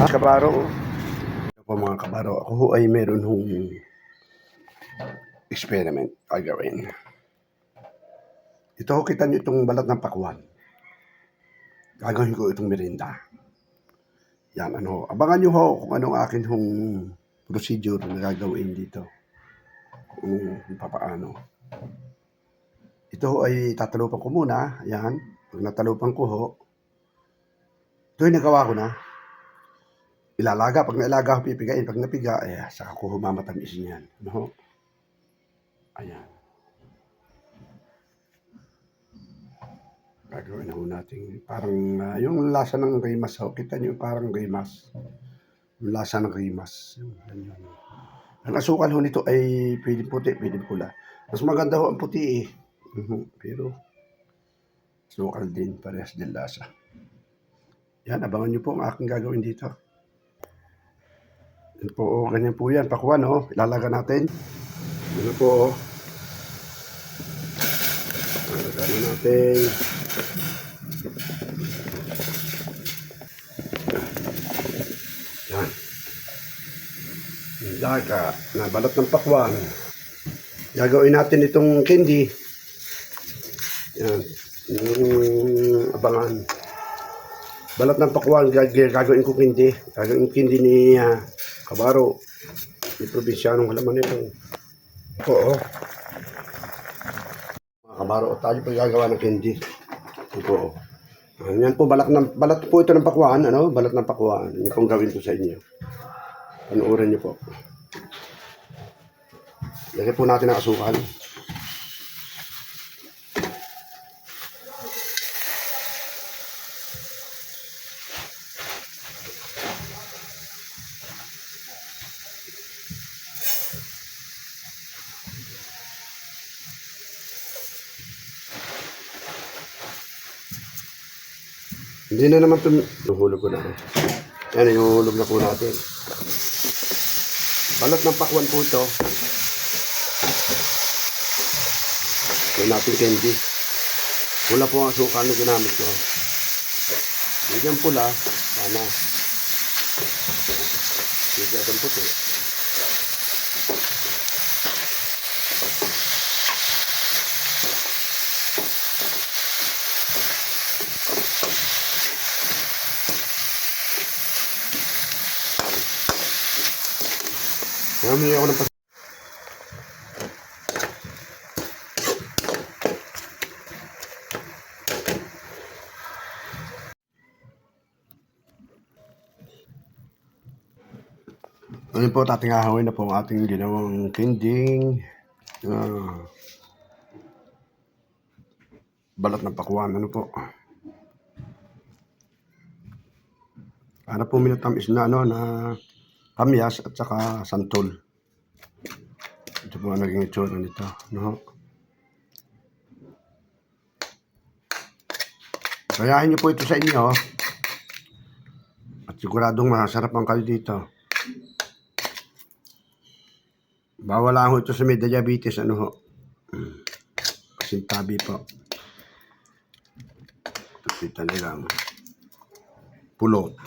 kabaro. Ito po mga kabaro, ako ho ay meron hong experiment gagawin. Ito ho, kita nyo itong balat ng pakwan. Gagawin ko itong merinda. Yan, ano, abangan nyo ho kung anong akin hong procedure na gagawin dito. Kung papaano. Ito ho ay tatalupan ko muna. Yan, pag natalupan ko ho, ito ay nagawa ko na. Ilalaga, pag nailaga ko pipigain, pag napiga, saka ko humamatamis niyan. No? Ayan. Gagawin na ho natin. Parang yung lasa ng rimas ho. Kita nyo parang rimas. Yung lasa ng rimas. Yun. Ang asukal ho nito ay pwedeng puti, pwedeng pula. Mas maganda ho ang puti eh. Pero asukal din, parehas din lasa. Yan, abangan nyo po ang aking gagawin dito. Yan po, ganyan po yan. Pakwan, ilalaga natin. Yan po, ilalaga natin. Yan. Ilaga na balat ng pakwan. Gagawin natin itong candy. Yan. Yung abangan. Balat ng pakwan, gagawin ko candy. Gagawin candy ni Kabaro. Ni probinsyanong halaman nito. Oo. Mga Kabaro, tayo pa gagawa ng candy. Ito. Yan po, balat po ito ng pakwan. Balat ng pakwan. Yan pong gawin ko sa inyo. Panuorin niyo po. Lagyan po natin ang asukal. Hindi na naman ito. Ihuhulog ko na. Yan, ihuhulog na po natin. Balat ng pakwan po ito. Ito natin candy. Pula po ang asukal na ginamit ko. Medyo pula. Sana. Medyo ang puti. Namili ako ng Ano po, tatingahawin na po ang ating ginawang kending. Balat ng pakwan. Ano po? Para po minatamis na na kamyas at saka santol. Ito po ang naging itsura nito. Kayahin niyo po ito sa inyo. At siguradong masarap ang kayo dito. Bawal lang ito sa may diabetes. Pasintabi po. Ito talagang pulot.